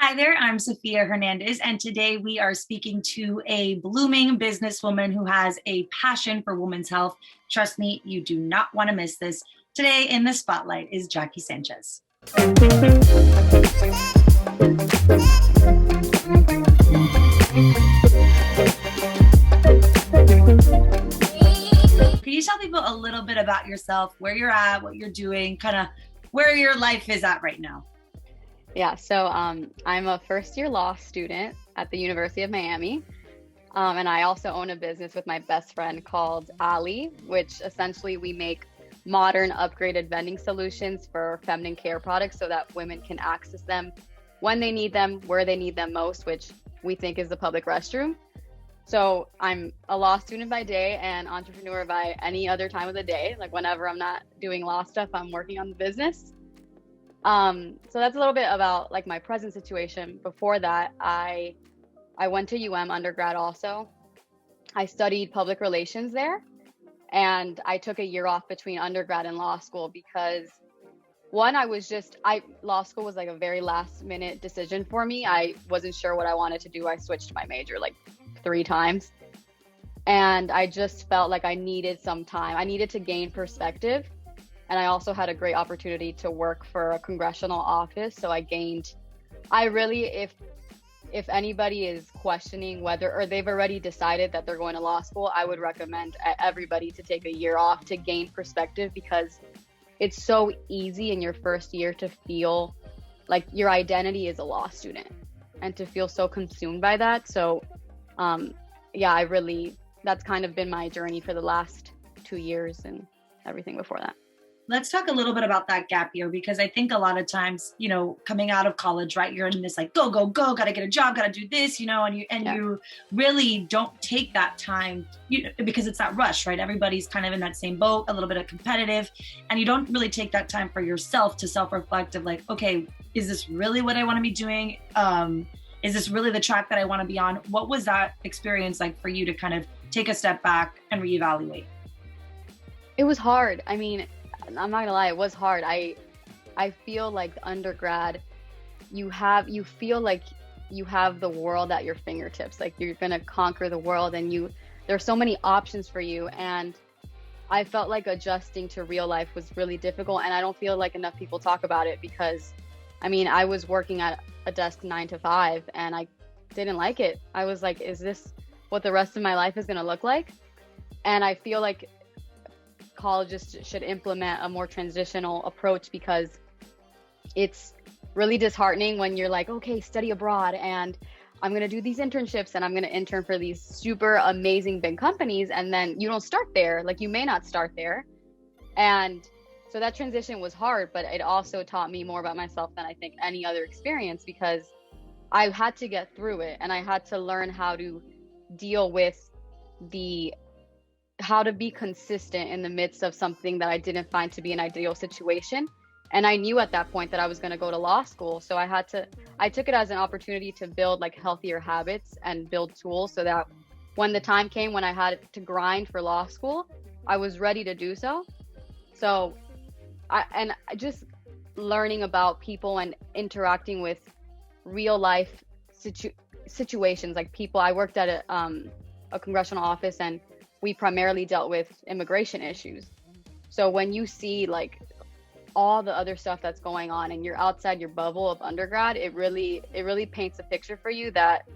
Hi there, I'm Sophia Hernandez, and today we are speaking to a blooming businesswoman who has a passion for women's health. Trust me, you do not want to miss this. Today in the spotlight is Jacky Sanchez. Can you tell people a little bit about yourself, where you're at, what you're doing, kind of where your life is at right now? Yeah, so I'm a first-year law student at the University of Miami, and I also own a business with my best friend called Alli, which essentially we make modern upgraded vending solutions for feminine care products so that women can access them when they need them, where they need them most, which we think is the public restroom. So I'm a law student by day and entrepreneur by any other time of the day. Like whenever I'm not doing law stuff, I'm working on the business. So that's a little bit about like my present situation. Before that, I went to UM undergrad also. I studied public relations there, and I took a year off between undergrad and law school because one, law school was like a very last minute decision for me. I wasn't sure what I wanted to do. I switched my major like 3 times, and I just felt like I needed some time. I needed to gain perspective. And I also had a great opportunity to work for a congressional office. So if anybody is questioning whether, or they've already decided that they're going to law school, I would recommend everybody to take a year off to gain perspective, because it's so easy in your first year to feel like your identity is a law student and to feel so consumed by that. So that's kind of been my journey for the last 2 years and everything before that. Let's talk a little bit about that gap year, because I think a lot of times, coming out of college, right, you're in this like, go, got to get a job, got to do this, you really don't take that time, because it's that rush, right? Everybody's kind of in that same boat, a little bit of competitive, and you don't really take that time for yourself to self-reflect of like, okay, is this really what I want to be doing? Is this really the track that I want to be on? What was that experience like for you to kind of take a step back and reevaluate? It was hard. I mean, I'm not gonna lie, it was hard. I feel like undergrad, you feel like you have the world at your fingertips. Like you're gonna conquer the world, and there's so many options for you. And I felt like adjusting to real life was really difficult, and I don't feel like enough people talk about it, because I mean, I was working at a desk 9 to 5 and I didn't like it. I was like, is this what the rest of my life is gonna look like? And I feel like colleges should implement a more transitional approach, because it's really disheartening when you're like, okay, study abroad and I'm going to do these internships and I'm going to intern for these super amazing big companies, and then you don't start there. Like you may not start there. And so that transition was hard, but it also taught me more about myself than I think any other experience, because I had to get through it, and I had to learn how to deal with how to be consistent in the midst of something that I didn't find to be an ideal situation. And I knew at that point that I was going to go to law school. So I took it as an opportunity to build like healthier habits and build tools so that when the time came when I had to grind for law school, I was ready to do so. So I just learning about people and interacting with real life situations, like people. I worked at a congressional office, and we primarily dealt with immigration issues. So when you see like all the other stuff that's going on and you're outside your bubble of undergrad, it really paints a picture for you that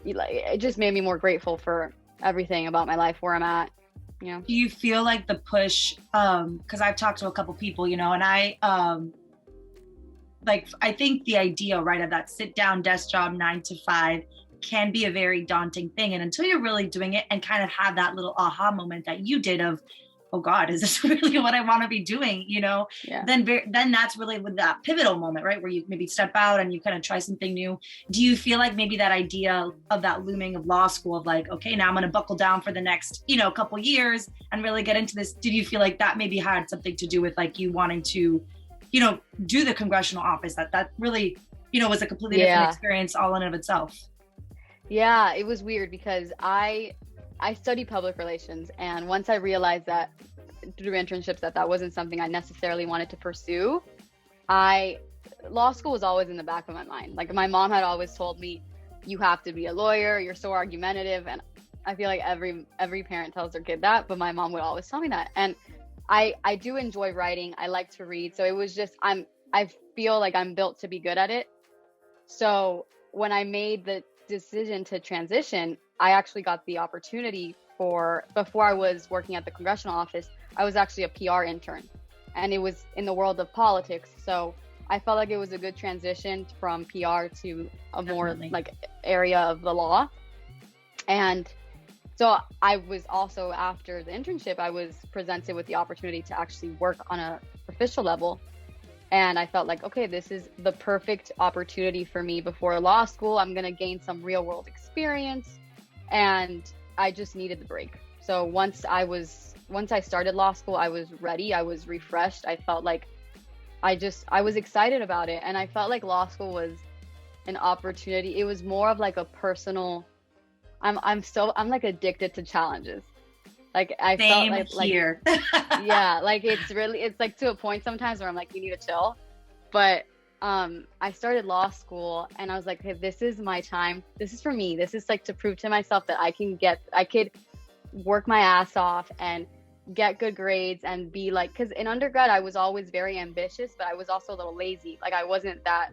it just made me more grateful for everything about my life, where I'm at. Do you feel like the push, because I've talked to a couple people, and I think the idea, right, of that sit down desk job 9 to 5 can be a very daunting thing. And until you're really doing it and kind of have that little aha moment that you did of, oh God, is this really what I want to be doing? Yeah. Then that's really with that pivotal moment, right? Where you maybe step out and you kind of try something new. Do you feel like maybe that idea of that looming of law school of like, okay, now I'm going to buckle down for the next, couple years and really get into this. Did you feel like that maybe had something to do with like you wanting to, do the congressional office, that really, was a completely different experience all in and of itself? Yeah, it was weird because I studied public relations, and once I realized that through internships that wasn't something I necessarily wanted to pursue, I law school was always in the back of my mind. Like my mom had always told me, you have to be a lawyer, you're so argumentative. And I feel like every parent tells their kid that, but my mom would always tell me that. And I do enjoy writing. I like to read. So it was just, I feel like I'm built to be good at it. So when I made the decision to transition, I actually got the opportunity before I was working at the congressional office, I was actually a PR intern, and it was in the world of politics. So I felt like it was a good transition from PR to a more like area of the law. And so I was also, after the internship, I was presented with the opportunity to actually work on a official level. And I felt like, okay, this is the perfect opportunity for me before law school. I'm going to gain some real world experience. And I just needed the break. So once I started law school, I was ready. I was refreshed. I felt like I was excited about it. And I felt like law school was an opportunity. It was more of like a personal, I'm like addicted to challenges. Like I Same felt like here. yeah, like it's like to a point sometimes where I'm like, you need to chill. But I started law school and I was like, hey, this is my time. This is for me. This is like to prove to myself that I could work my ass off and get good grades and be like, because in undergrad I was always very ambitious, but I was also a little lazy. Like I wasn't that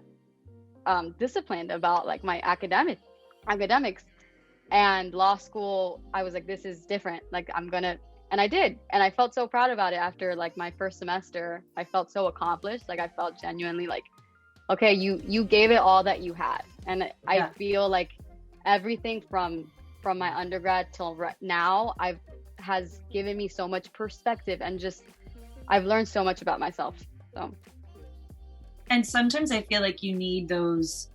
disciplined about like my academics. And law school, I was like, this is different. Like and I did. And I felt so proud about it after like my first semester. I felt so accomplished. Like I felt genuinely like, okay, you gave it all that you had. And I feel like everything from my undergrad till right now, has given me so much perspective, and just, I've learned so much about myself. So. And sometimes I feel like you need those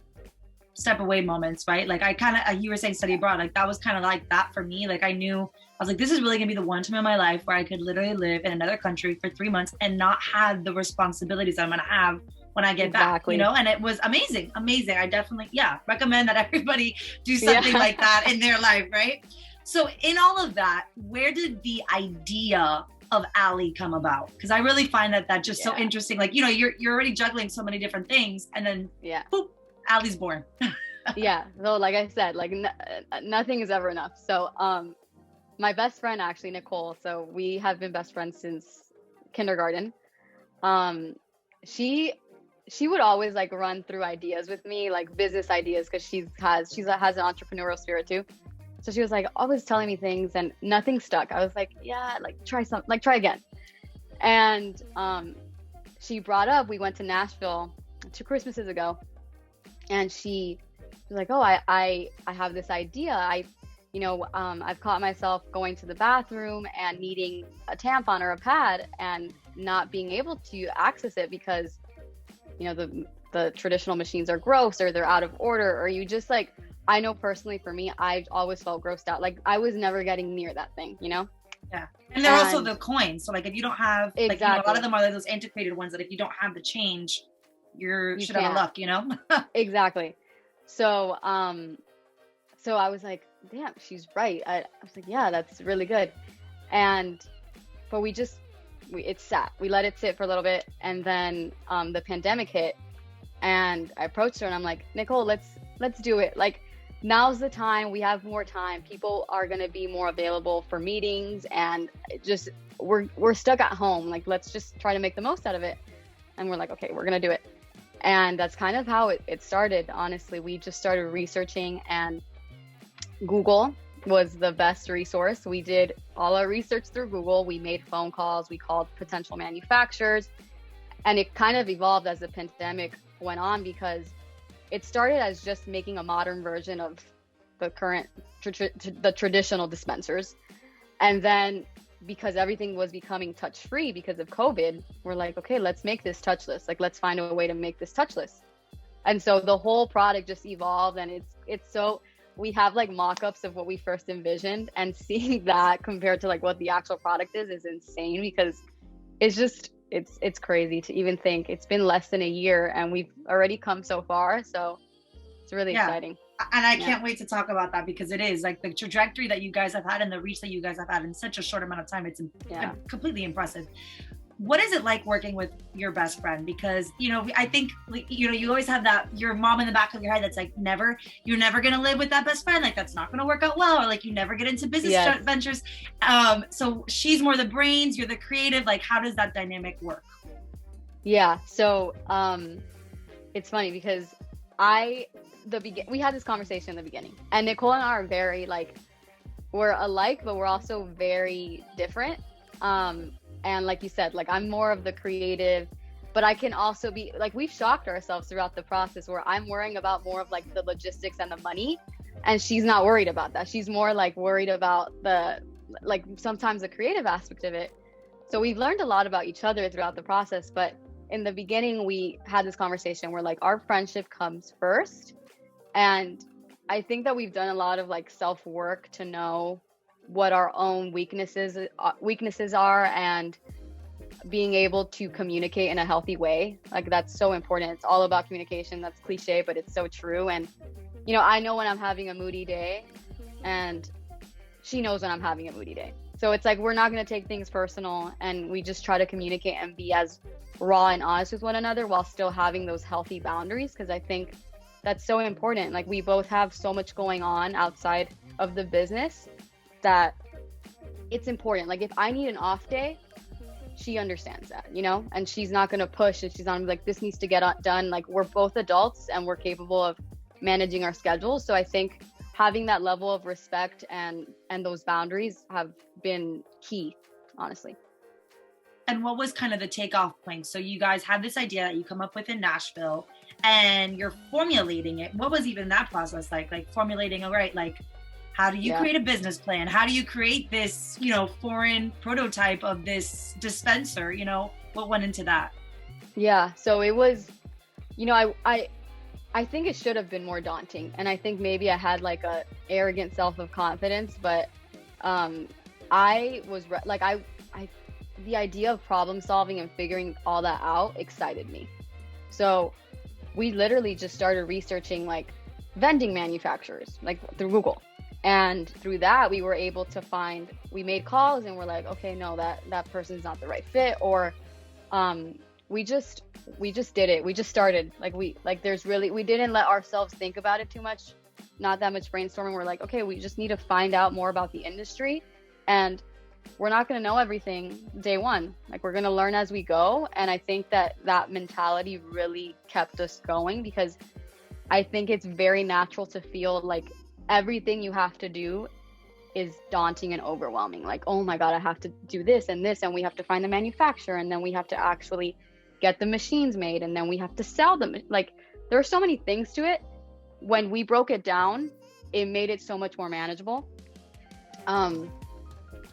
step away moments, right? Like I kind of, you were saying study abroad, like that was kind of like that for me. Like I was like, this is really gonna be the one time in my life where I could literally live in another country for 3 months and not have the responsibilities I'm gonna have when I get back, you know? And it was amazing. I definitely, recommend that everybody do something like that in their life, right? So in all of that, where did the idea of Alli come about? Because I really find that just so interesting. Like, you know, you're already juggling so many different things, and then boop, Alli's born. So like I said, like nothing is ever enough. So my best friend, actually, Nicole, so we have been best friends since kindergarten. She would always like run through ideas with me, like business ideas, because she has an entrepreneurial spirit too. So she was like always telling me things and nothing stuck. I was like, try again. And she brought up, we went to Nashville 2 Christmases ago, and she was like, oh, I have this idea. I've caught myself going to the bathroom and needing a tampon or a pad and not being able to access it because, you know, the traditional machines are gross or they're out of order, or you just like, I know personally for me, I've always felt grossed out. Like I was never getting near that thing, you know? Yeah. And they're also the coins. So like if you don't have, like, you know, a lot of them are those antiquated ones that if you don't have the change, you're shit out of luck, you know? Exactly. So I was like, damn, she's right. I was like, yeah, that's really good. But it sat. We let it sit for a little bit, and then the pandemic hit, and I approached her and I'm like, Nicole, let's do it. Like, now's the time. We have more time. People are going to be more available for meetings, and just we're stuck at home. Like, let's just try to make the most out of it. And we're like, okay, we're going to do it. And that's kind of how it started. Honestly, we just started researching, and Google was the best resource. We did all our research through Google. We made phone calls. We called potential manufacturers, and it kind of evolved as the pandemic went on, because it started as just making a modern version of the current the traditional dispensers. And then because everything was becoming touch free because of COVID, we're like, okay, let's make this touchless. Like, let's find a way to make this touchless. And so the whole product just evolved, and it's so, we have like mock-ups of what we first envisioned, and seeing that compared to like what the actual product is insane, because it's just, it's crazy to even think. It's been less than a year and we've already come so far. So it's really exciting. And I can't wait to talk about that, because it is like the trajectory that you guys have had and the reach that you guys have had in such a short amount of time. It's completely impressive. what is it like working with your best friend? Because, you know, I think, you know, you always have that, your mom in the back of your head that's like, you're never going to live with that best friend. Like, that's not going to work out well. Or like, you never get into business ventures. So she's more the brains, you're the creative. Like, how does that dynamic work? Yeah. So it's funny because we had this conversation in the beginning, and Nicole and I are very like, we're alike, but we're also very different. And like you said, like I'm more of the creative, but I can also be like, we've shocked ourselves throughout the process where I'm worrying about more of like the logistics and the money, and she's not worried about that. She's more like worried about the, like sometimes the creative aspect of it. So we've learned a lot about each other throughout the process. But in the beginning, we had this conversation where like our friendship comes first. And I think that we've done a lot of like self-work to know what our own weaknesses are, and being able to communicate in a healthy way. Like that's so important. It's all about communication. That's cliche, but it's so true. And, you know, I know when I'm having a moody day, and she knows when I'm having a moody day. So it's like, we're not going to take things personal, and we just try to communicate and be as raw and honest with one another while still having those healthy boundaries. Cause I think that's so important. Like we both have so much going on outside of the business that it's important. Like if I need an off day, she understands that, you know, and she's not going to push, and she's not like, this needs to get done. Like we're both adults and we're capable of managing our schedules. So I think having that level of respect and those boundaries have been key, honestly. And what was kind of the takeoff point? So you guys had this idea that you come up with in Nashville, and you're formulating it. What was even that process like? Like formulating, all right, like how do you create a business plan? How do you create this, you know, foreign prototype of this dispenser? You know, what went into that? Yeah, so it was, you know, I think it should have been more daunting. And I think maybe I had like a arrogant self of confidence, but I was the idea of problem solving and figuring all that out excited me. So we literally just started researching like vending manufacturers, like through Google. And through that, we were able to we made calls and we're like, okay, no, that person's not the right fit. Or we just did it. We just started. We didn't let ourselves think about it too much, not that much brainstorming. We're like, okay, we just need to find out more about the industry, and we're not going to know everything day one. Like we're going to learn as we go. And I think that mentality really kept us going, because I think it's very natural to feel like everything you have to do is daunting and overwhelming. Like, oh my God, I have to do this, and we have to find the manufacturer, and then we have to actually get the machines made, and then we have to sell them. Like there are so many things to it. When we broke it down, it made it so much more manageable.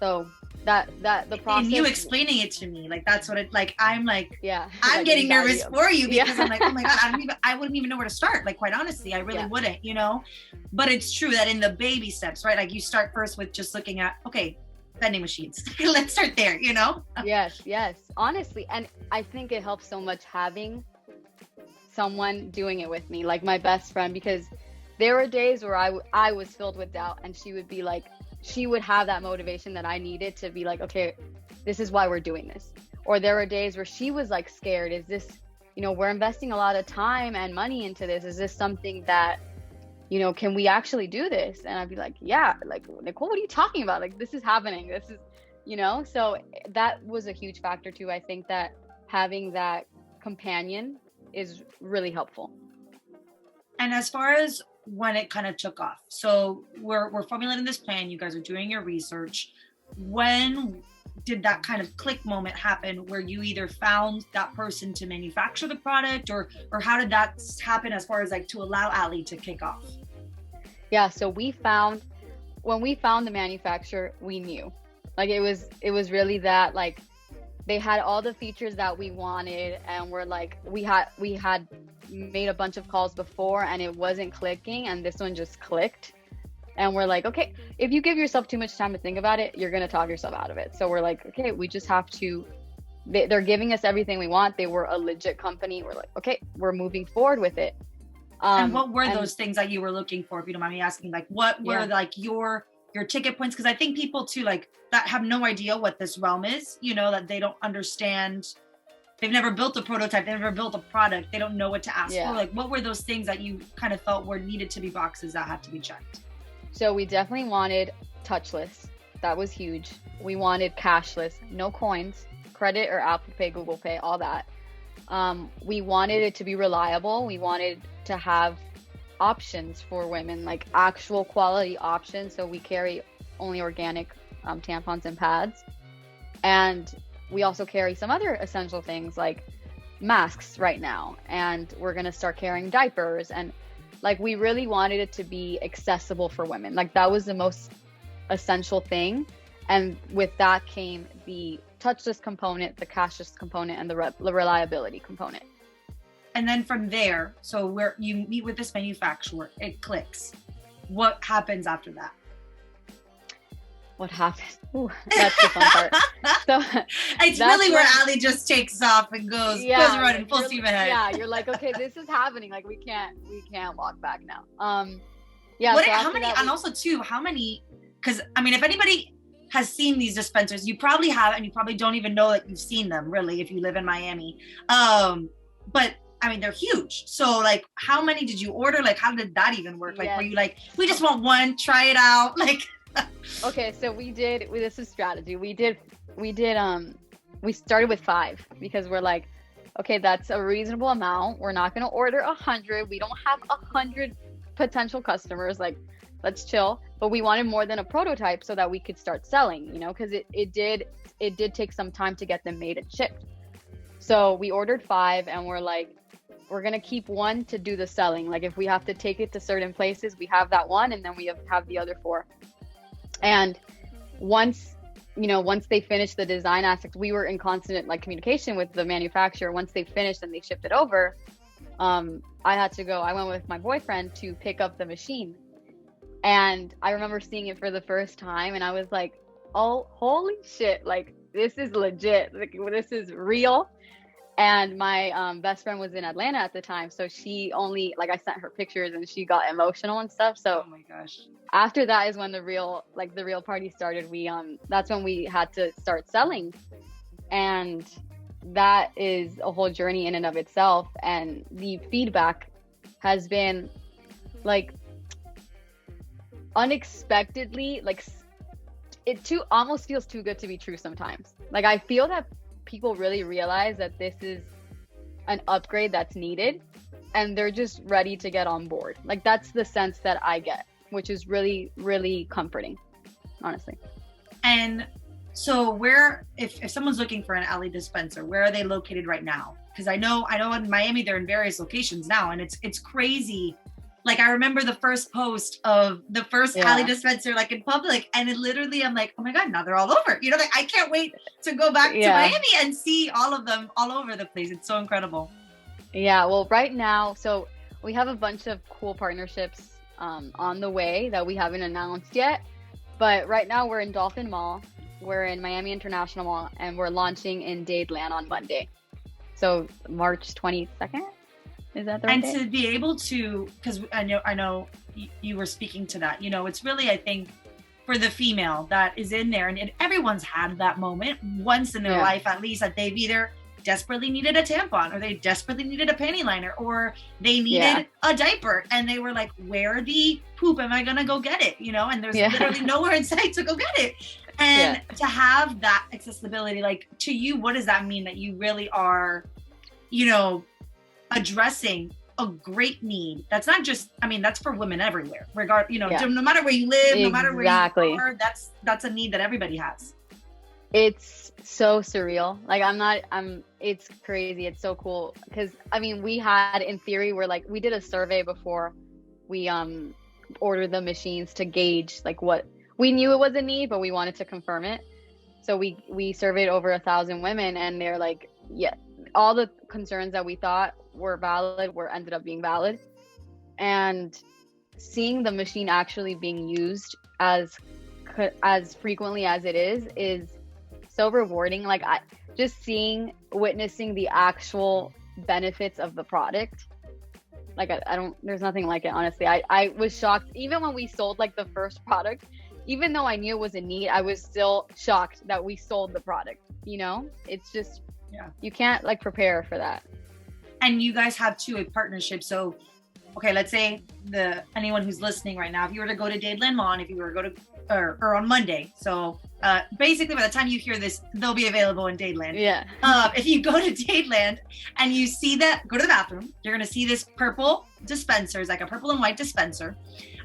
So that the process, and you explaining it to me, like that's what it like. I'm like, yeah, I'm like getting nervous for you, because I'm like, oh my God, I wouldn't even know where to start. Like quite honestly, I really wouldn't, you know. But it's true that in the baby steps, right? Like you start first with just looking at, okay, vending machines. Let's start there, you know. Yes, honestly. And I think it helps so much having someone doing it with me, like my best friend, because there were days where I was filled with doubt, and she would be like, she would have that motivation that I needed to be like, okay, this is why we're doing this. Or there were days where she was like scared. Is this, you know, we're investing a lot of time and money into this. Is this something that, you know, can we actually do this? And I'd be like, yeah, like, Nicole, what are you talking about? Like, this is happening. This is, you know, so that was a huge factor too. I think that having that companion is really helpful. And as far as when it kind of took off, so we're formulating this plan, you guys are doing your research. When did that kind of click moment happen where you either found that person to manufacture the product, or how did that happen as far as like to allow Alli to kick off? Yeah, so when we found the manufacturer, we knew, like it was really that, like they had all the features that we wanted, and we're like, we had made a bunch of calls before and it wasn't clicking, and this one just clicked. And we're like, okay, if you give yourself too much time to think about it, you're going to talk yourself out of it. So we're like, okay, we just have to, they're giving us everything we want. They were a legit company. We're like, okay, we're moving forward with it. And what were those things that you were looking for, if you don't mind me asking? Like what were like your your ticket points? Because I think people too, like that have no idea what this realm is, you know, that they don't understand. They've never built a prototype. They've never built a product. They don't know what to ask for. Like, what were those things that you kind of felt were needed to be boxes that had to be checked? So we definitely wanted touchless. That was huge. We wanted cashless, no coins, credit or Apple Pay, Google Pay, all that. We wanted it to be reliable. We wanted to have options for women, like actual quality options. So we carry only organic tampons and pads. And we also carry some other essential things like masks right now. And we're going to start carrying diapers. And like, we really wanted it to be accessible for women. Like, that was the most essential thing. And with that came the touchless component, the cashless component, and the reliability component. And then from there, so where you meet with this manufacturer, it clicks. What happens after that? What happens? Ooh, that's the fun part. So it's really where Alli just takes off and goes running full steam ahead. Yeah, you're like, okay, this is happening. Like, we can't walk back now. How many? And also too, how many? Because I mean, if anybody has seen these dispensers, you probably have, and you probably don't even know that you've seen them, really, if you live in Miami. But I mean, they're huge. So like, how many did you order? Like, how did that even work? Like, were you like, we just want one, try it out? Like, okay, so this is strategy. We started with 5 because we're like, okay, that's a reasonable amount. We're not going to order 100. We don't have 100 potential customers. Like, let's chill. But we wanted more than a prototype so that we could start selling, you know, because it did take some time to get them made and shipped. So we ordered 5 and we're like, we're going to keep 1 to do the selling. Like, if we have to take it to certain places, we have that 1, and then we have the other 4. And once they finished the design aspect, we were in constant like communication with the manufacturer. Once they finished and they shipped it over, I went with my boyfriend to pick up the machine. And I remember seeing it for the first time and I was like, oh, holy shit. Like, this is legit. Like, this is real. And my best friend was in Atlanta at the time. So she only, like, I sent her pictures and she got emotional and stuff. So oh my gosh. After that is when the real party started. That's when we had to start selling. And that is a whole journey in and of itself. And the feedback has been like unexpectedly, like, almost feels too good to be true sometimes. Like, I feel that people really realize that this is an upgrade that's needed and they're just ready to get on board. Like, that's the sense that I get, which is really, really comforting, honestly. And so if someone's looking for an Alli dispenser, where are they located right now? Because I know in Miami, they're in various locations now, and it's crazy. Like, I remember the first post of the first Alli dispenser, like in public, and it literally, I'm like, oh my God, now they're all over. You know, like, I can't wait to go back to Miami and see all of them all over the place. It's so incredible. Yeah, well, right now, so we have a bunch of cool partnerships on the way that we haven't announced yet. But right now we're in Dolphin Mall, we're in Miami International Mall, and we're launching in Dadeland on Monday. So March 22nd. Is that the right day? To be able to, because I know you were speaking to that, you know, it's really, I think, for the female that is in there, and everyone's had that moment once in their life, at least, that they've either desperately needed a tampon, or they desperately needed a panty liner, or they needed a diaper, and they were like, where the poop am I gonna go get it, you know? And there's literally nowhere in sight to go get it. And to have that accessibility, like, to you, what does that mean? That you really are, you know, addressing a great need. That's not just, I mean, that's for women everywhere, no matter where you live, no matter where you are, that's a need that everybody has. It's so surreal. Like, it's crazy. It's so cool. Cause I mean, we had, in theory, we did a survey before we ordered the machines to gauge like what we knew it was a need, but we wanted to confirm it. So we surveyed over 1,000 women, and they're like, yeah, all the concerns that we thought were valid ended up being valid. And seeing the machine actually being used as frequently as it is so rewarding. Like, witnessing the actual benefits of the product. Like, there's nothing like it, honestly. I was shocked even when we sold like the first product even though I knew it was a need, I was still shocked that we sold the product, you know? It's just, you can't like prepare for that. And you guys have too a partnership. So, okay, let's say anyone who's listening right now, if you were to go to Dadeland Mall, if you were to go to, or on Monday. So basically by the time you hear this, they'll be available in Dadeland. Yeah. If you go to Dadeland and you see that, go to the bathroom, you're going to see this purple dispenser. It's like a purple and white dispenser.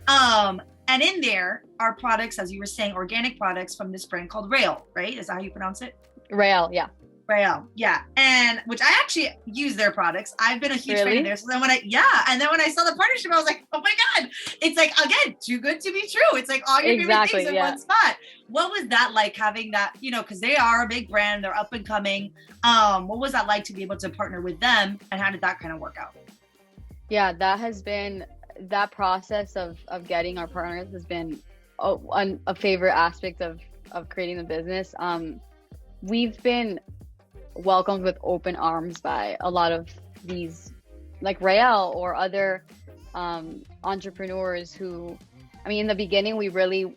And in there are products, as you were saying, organic products from this brand called Rail, right? Is that how you pronounce it? Rail, yeah. Rail, yeah. And which I actually use their products. I've been a huge fan of theirs. So then when I saw the partnership, I was like, oh my God, it's like, again, too good to be true. It's like all your favorite things in one spot. What was that like, having that, you know, because they are a big brand, they're up and coming. What was that like to be able to partner with them, and how did that kind of work out? Yeah, that process of getting our partners has been a favorite aspect of creating the business. We've been welcomed with open arms by a lot of these, like Rael or other entrepreneurs who, I mean, in the beginning, we really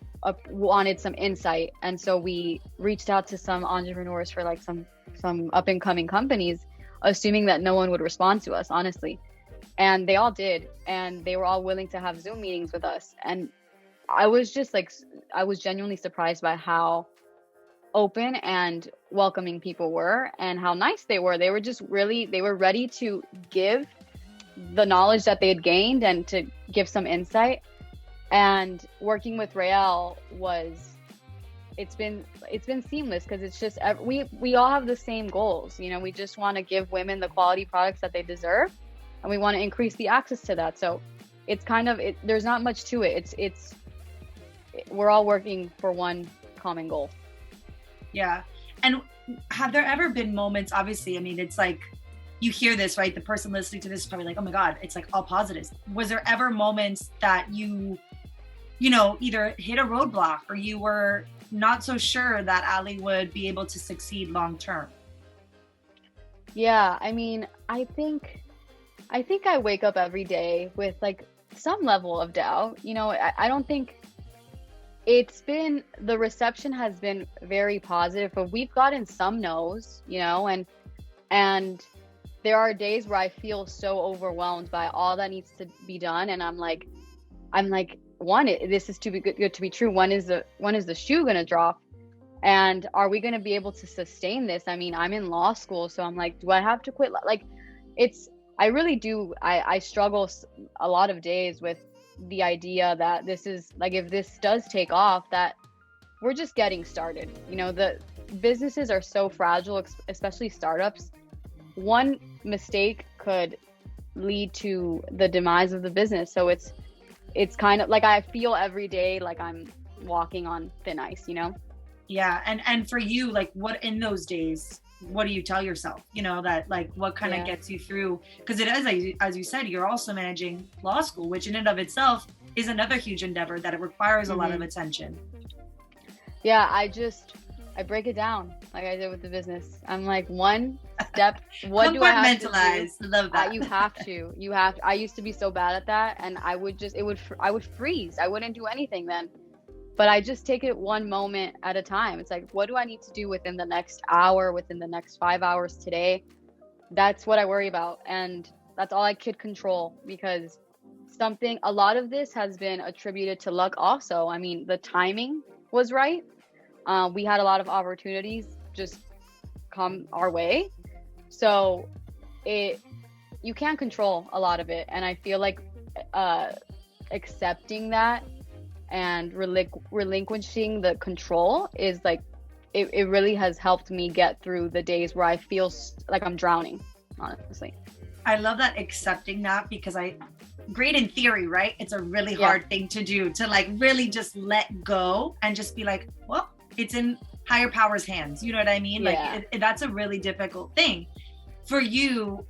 wanted some insight. And so we reached out to some entrepreneurs for like some up and coming companies, assuming that no one would respond to us, honestly. And they all did. And they were all willing to have Zoom meetings with us. And I was just like, I was genuinely surprised by how open and welcoming people were and how nice they were. They were just really, they were ready to give the knowledge that they had gained and to give some insight. And working with Rael it's been seamless, because it's just, we all have the same goals. You know, we just want to give women the quality products that they deserve, and we want to increase the access to that. So it's kind of, there's not much to it. We're all working for one common goal. Yeah. And have there ever been moments, obviously, I mean, it's like, you hear this, right? The person listening to this is probably like, oh my God, it's like all positives. Was there ever moments that you know, either hit a roadblock or you were not so sure that Alli would be able to succeed long term? Yeah, I mean, I think I wake up every day with like some level of doubt. You know, I don't think the reception has been very positive, but we've gotten some no's, you know, and there are days where I feel so overwhelmed by all that needs to be done. And I'm like, one, this is too good to be true. When is the shoe going to drop? And are we going to be able to sustain this? I mean, I'm in law school, so I'm like, do I have to quit? Like, I really do. I struggle a lot of days with the idea that this is like, if this does take off, that we're just getting started. You know, the businesses are so fragile, especially startups. One mistake could lead to the demise of the business. So it's kind of like, I feel every day like I'm walking on thin ice, you know? Yeah. And for you, like, what in those days, what do you tell yourself? You know, that like, what kind of gets you through? Because it is, as you said, you're also managing law school, which in and of itself is another huge endeavor that it requires a lot of attention. Yeah. I break it down like I did with the business. I'm like, one step, what do I have to do? Love that. You have to. I used to be so bad at that, and I would freeze. I wouldn't do anything then. But I just take it one moment at a time. It's like, what do I need to do within the next hour, within the next 5 hours today? That's what I worry about. And that's all I could control, because a lot of this has been attributed to luck also. I mean, the timing was right. We had a lot of opportunities just come our way. So you can't control a lot of it. And I feel like accepting that and relinquishing the control is like, it really has helped me get through the days where I feel like I'm drowning, honestly. I love that, accepting that, because great in theory, right? It's a really hard thing to do, to like really just let go and just be like, well, it's in higher power's hands. You know what I mean? Like that's a really difficult thing for you.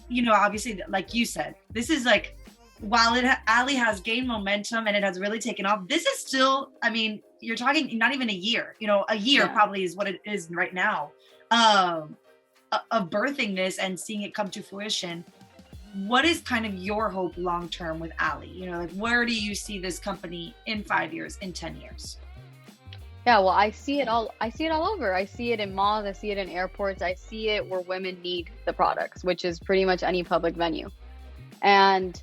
You know, obviously, like you said, this is like, while Alli has gained momentum and it has really taken off, this is still, I mean, you're talking not even a year, you know, a year probably is what it is right now, of birthing this and seeing it come to fruition. what is kind of your hope long term with Alli? You know, like where do you see this company in 5 years, in 10 years? Yeah, well, I see it all over. I see it in malls, I see it in airports, I see it where women need the products, which is pretty much any public venue. And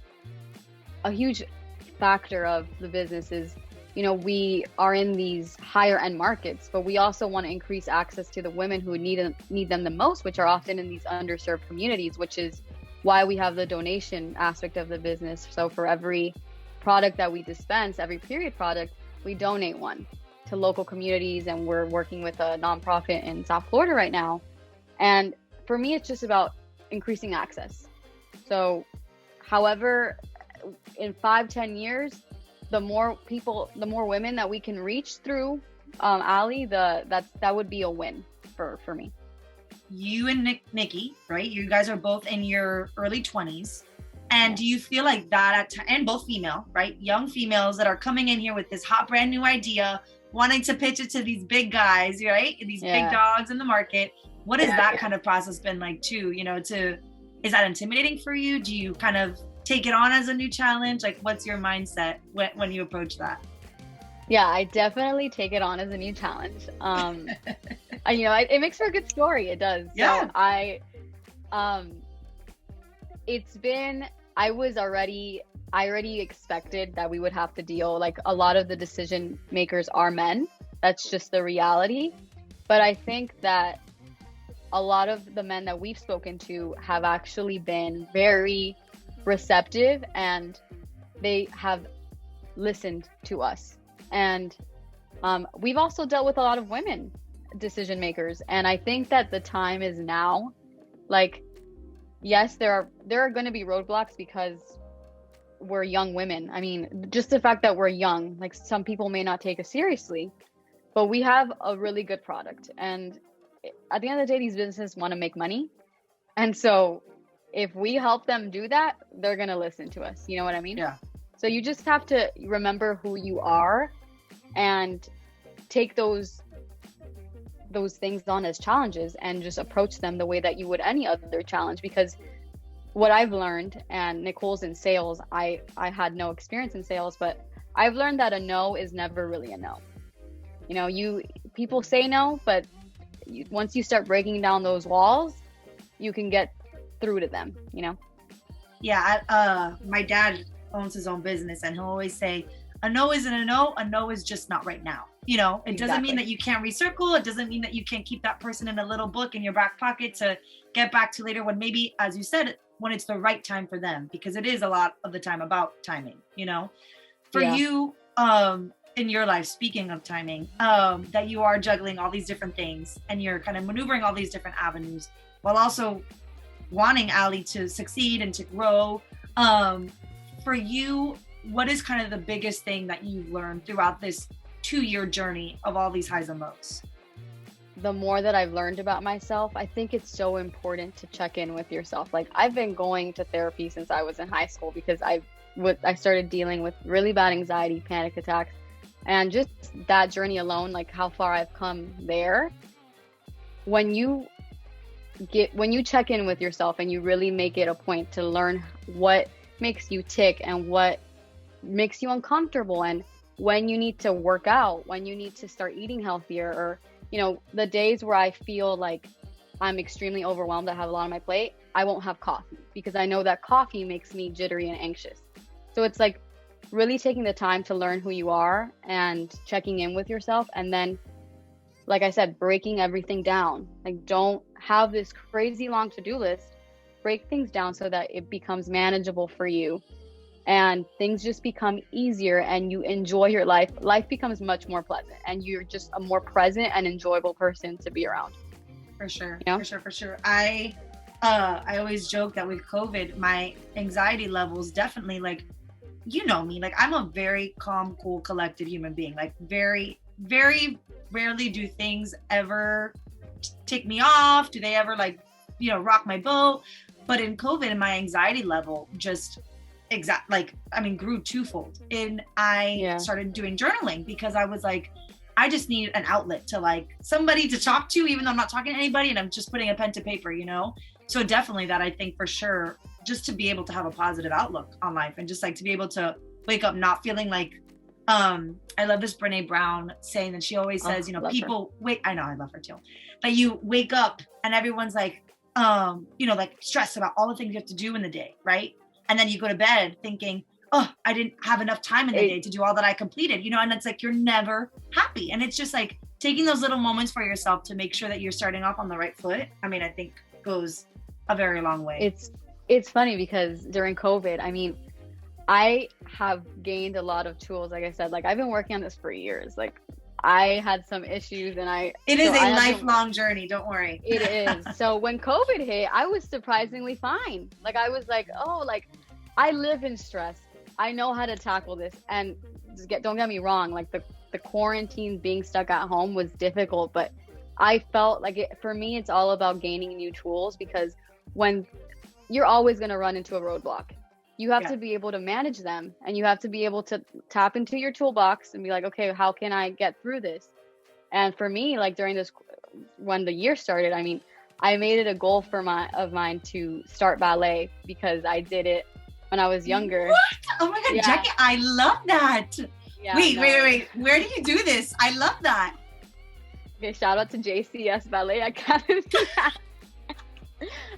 a huge factor of the business is, you know, we are in these higher end markets, but we also want to increase access to the women who need them the most, which are often in these underserved communities, which is why we have the donation aspect of the business. So for every product that we dispense, every period product, we donate one to local communities. And we're working with a nonprofit in South Florida right now. And for me, it's just about increasing access. So however, in 5-10 years, the more people, the more women that we can reach through Alli, that would be a win for me. You and Nikki, right? You guys are both in your early 20s. And do you feel like that and both female, right? Young females that are coming in here with this hot brand new idea, wanting to pitch it to these big guys, right? These big dogs in the market. What has that kind of process been like too? You know, is that intimidating for you? Do you kind of take it on as a new challenge? Like, what's your mindset when you approach that? Yeah, I definitely take it on as a new challenge. You know, it makes for a good story. It does. Yeah. So I already expected that we would have to deal, like a lot of the decision makers are men. That's just the reality. But I think that a lot of the men that we've spoken to have actually been very receptive, and they have listened to us. And we've also dealt with a lot of women decision makers, and I think that the time is now. Like, yes, there are going to be roadblocks because we're young women. I mean, just the fact that we're young, like some people may not take us seriously, but we have a really good product. And at the end of the day, these businesses want to make money. And so if we help them do that, they're going to listen to us. You know what I mean? Yeah. So you just have to remember who you are and take those things on as challenges and just approach them the way that you would any other challenge. Because what I've learned, and Nicole's in sales, I had no experience in sales, but I've learned that a no is never really a no. You know, people say no, but once you start breaking down those walls, you can get through to them, you know? Yeah. My dad owns his own business, and he'll always say, a no isn't a no is just not right now. You know, it doesn't mean that you can't recircle. It doesn't mean that you can't keep that person in a little book in your back pocket to get back to later, when maybe, as you said, when it's the right time for them, because it is a lot of the time about timing, you know. For you, in your life, speaking of timing, that you are juggling all these different things and you're kind of maneuvering all these different avenues while also wanting Alli to succeed and to grow. For you, what is kind of the biggest thing that you've learned throughout this 2-year journey of all these highs and lows? The more that I've learned about myself, I think it's so important to check in with yourself. Like, I've been going to therapy since I was in high school because I started dealing with really bad anxiety, panic attacks, and just that journey alone, like how far I've come there. When you check in with yourself and you really make it a point to learn what makes you tick and what makes you uncomfortable, and when you need to work out, when you need to start eating healthier, or, you know, the days where I feel like I'm extremely overwhelmed, I have a lot on my plate, I won't have coffee because I know that coffee makes me jittery and anxious. So it's like really taking the time to learn who you are and checking in with yourself. And then, like I said, breaking everything down. Like, don't have this crazy long to-do list. Break things down so that it becomes manageable for you and things just become easier and you enjoy your life. Life becomes much more pleasant and you're just a more present and enjoyable person to be around. For sure. You know? For sure. I always joke that with COVID, my anxiety levels definitely, like, you know me, like I'm a very calm, cool, collected human being. Like, very, very rarely do things ever take me off. Do they ever, like, you know, rock my boat? But in COVID, my anxiety level just grew twofold. And I started doing journaling because I was like, I just need an outlet to, like, somebody to talk to, even though I'm not talking to anybody and I'm just putting a pen to paper, you know? So definitely that, I think for sure, just to be able to have a positive outlook on life and just like to be able to wake up not feeling like, I love this Brene Brown saying that she always says, you know, people wait, I know, I love her too, but you wake up and everyone's like, you know, like stressed about all the things you have to do in the day, right? And then you go to bed thinking, oh, I didn't have enough time in the day to do all that I completed, you know, and it's like, you're never happy. And it's just like taking those little moments for yourself to make sure that you're starting off on the right foot. I mean, I think goes a very long way. It's funny because during COVID, I mean, I have gained a lot of tools. Like I said, like I've been working on this for years. Like I had some issues and it is a lifelong journey. Don't worry. It is. So when COVID hit, I was surprisingly fine. Like I was like, oh, like I live in stress. I know how to tackle this. And don't get me wrong. Like the quarantine, being stuck at home was difficult, but I felt like for me, it's all about gaining new tools, because when you're always going to run into a roadblock, you have to be able to manage them, and you have to be able to tap into your toolbox and be like, okay, how can I get through this? And for me, like during this, when the year started, I mean, I made it a goal of mine to start ballet, because I did it when I was younger. What? Oh my God, yeah. Jacky, I love that. Yeah, wait. Where did you do this? I love that. Okay, shout out to JCS Ballet Academy.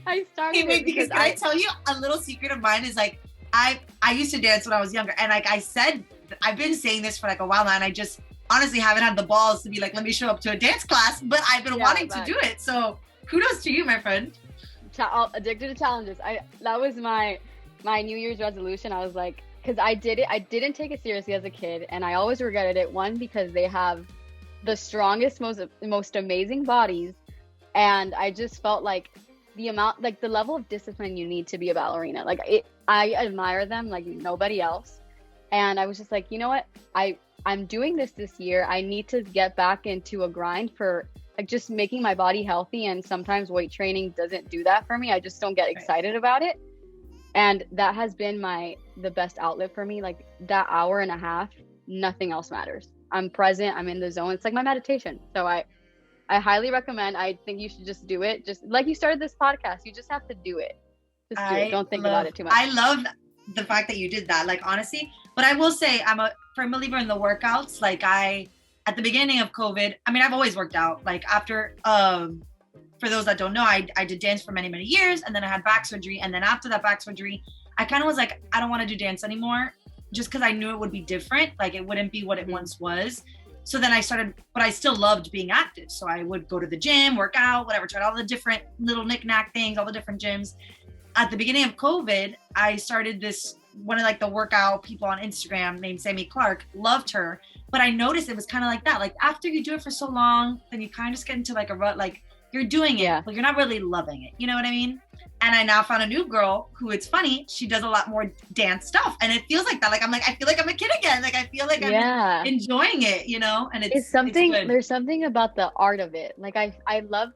I started because can I tell you a little secret of mine is like, I used to dance when I was younger, and like I said, I've been saying this for like a while now, and I just honestly haven't had the balls to be like, let me show up to a dance class, but I've been wanting to do it. So kudos to you, my friend. Addicted to challenges. That was my New Year's resolution. I was like, because I didn't take it seriously as a kid, and I always regretted it. One, because they have the strongest, most amazing bodies, and I just felt like the amount, like the level of discipline you need to be a ballerina, like I admire them like nobody else. And I was just like, you know what, I'm doing this year. I need to get back into a grind for like just making my body healthy, and sometimes weight training doesn't do that for me. I just don't get excited about it. And that has been the best outlet for me. Like that hour and a half, nothing else matters. I'm present, I'm in the zone. It's like my meditation. So I highly recommend. I think you should just do it. Just like you started this podcast, you just have to do it. Just do it. Don't think about it too much. I love the fact that you did that, like honestly. But I will say I'm a firm believer in the workouts. Like at the beginning of COVID, I mean, I've always worked out. Like after, for those that don't know, I did dance for many, many years, and then I had back surgery. And then after that back surgery, I kind of was like, I don't want to do dance anymore, just because I knew it would be different. Like it wouldn't be what it once was. So then I started, but I still loved being active. So I would go to the gym, work out, whatever, tried all the different little knick-knack things, all the different gyms. At the beginning of COVID, I started this, one of like the workout people on Instagram named Sammy Clark, loved her. But I noticed it was kind of like that. Like after you do it for so long, then you kind of just get into like a rut, like you're doing it, but you're not really loving it. You know what I mean? And I now found a new girl who, it's funny, she does a lot more dance stuff. And it feels like that. Like, I'm like, I feel like I'm a kid again. Like, I feel like I'm enjoying it, you know? And it's something, there's something about the art of it. Like, I love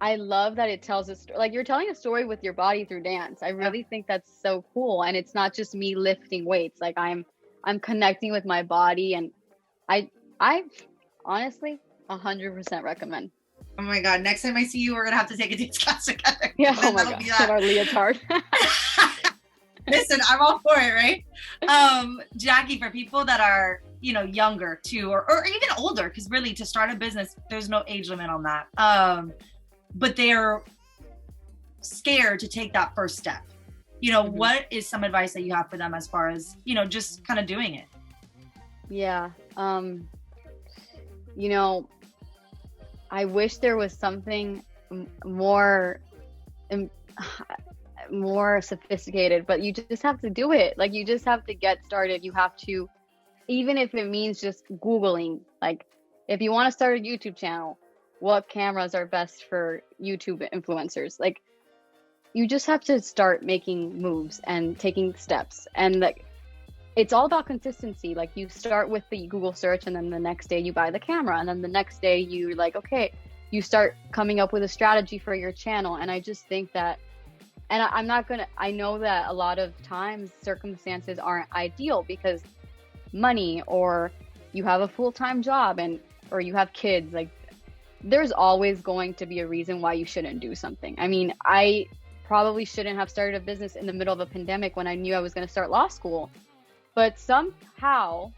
that it tells a story. Like, you're telling a story with your body through dance. I really think that's so cool. And it's not just me lifting weights. Like, I'm connecting with my body. And I honestly 100% recommend. Oh my God. Next time I see you, we're going to have to take a dance class together. Yeah. Oh my God. Get our leotard. Listen, I'm all for it, right? Jacky, for people that are, you know, younger too, or even older, because really to start a business, there's no age limit on that. But they're scared to take that first step. You know, what is some advice that you have for them as far as, you know, just kind of doing it? Yeah. You know, I wish there was something more sophisticated, but you just have to do it. Like, you just have to get started. You have to, even if it means just Googling, like if you want to start a YouTube channel, what cameras are best for YouTube influencers? Like, you just have to start making moves and taking steps. And like, it's all about consistency. Like, you start with the Google search, and then the next day you buy the camera, and then the next day you're like, okay, you start coming up with a strategy for your channel. And I just think that, and I know that a lot of times circumstances aren't ideal because money, or you have a full-time job, or you have kids. Like, there's always going to be a reason why you shouldn't do something. I mean, I probably shouldn't have started a business in the middle of a pandemic when I knew I was going to start law school. But somehow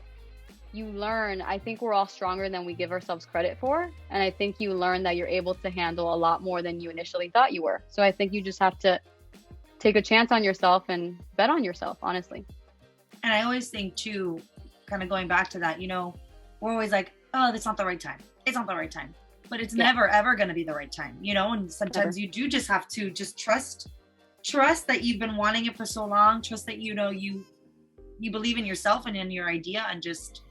you learn, I think we're all stronger than we give ourselves credit for. And I think you learn that you're able to handle a lot more than you initially thought you were. So I think you just have to take a chance on yourself and bet on yourself, honestly. And I always think too, kind of going back to that, you know, we're always like, oh, that's not the right time. It's not the right time. But it's never, ever going to be the right time, you know? And sometimes you do just have to just trust that you've been wanting it for so long. Trust that, you know, you believe in yourself and in your idea, and just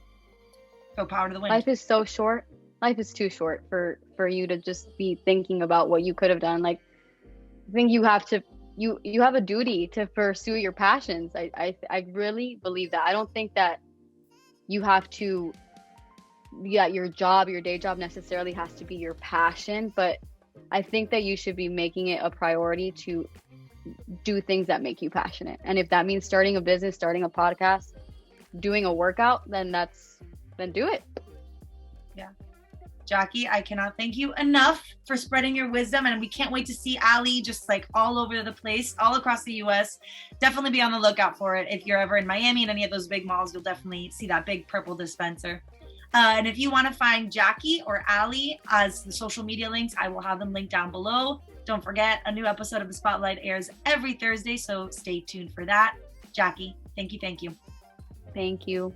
go power to the wind. Life is so short. Life is too short for you to just be thinking about what you could have done. Like, I think you have to, you have a duty to pursue your passions. I really believe that. I don't think that you have to, your day job necessarily has to be your passion, but I think that you should be making it a priority to do things that make you passionate. And if that means starting a business, starting a podcast, doing a workout, then do it. Yeah. Jacky, I cannot thank you enough for spreading your wisdom, and we can't wait to see Alli just like all over the place, all across the US. Definitely be on the lookout for it. If you're ever in Miami and any of those big malls, you'll definitely see that big purple dispenser. And if you want to find Jacky or Alli as the social media links, I will have them linked down below. Don't forget, a new episode of The Spotlight airs every Thursday, so stay tuned for that. Jacky, thank you. Thank you.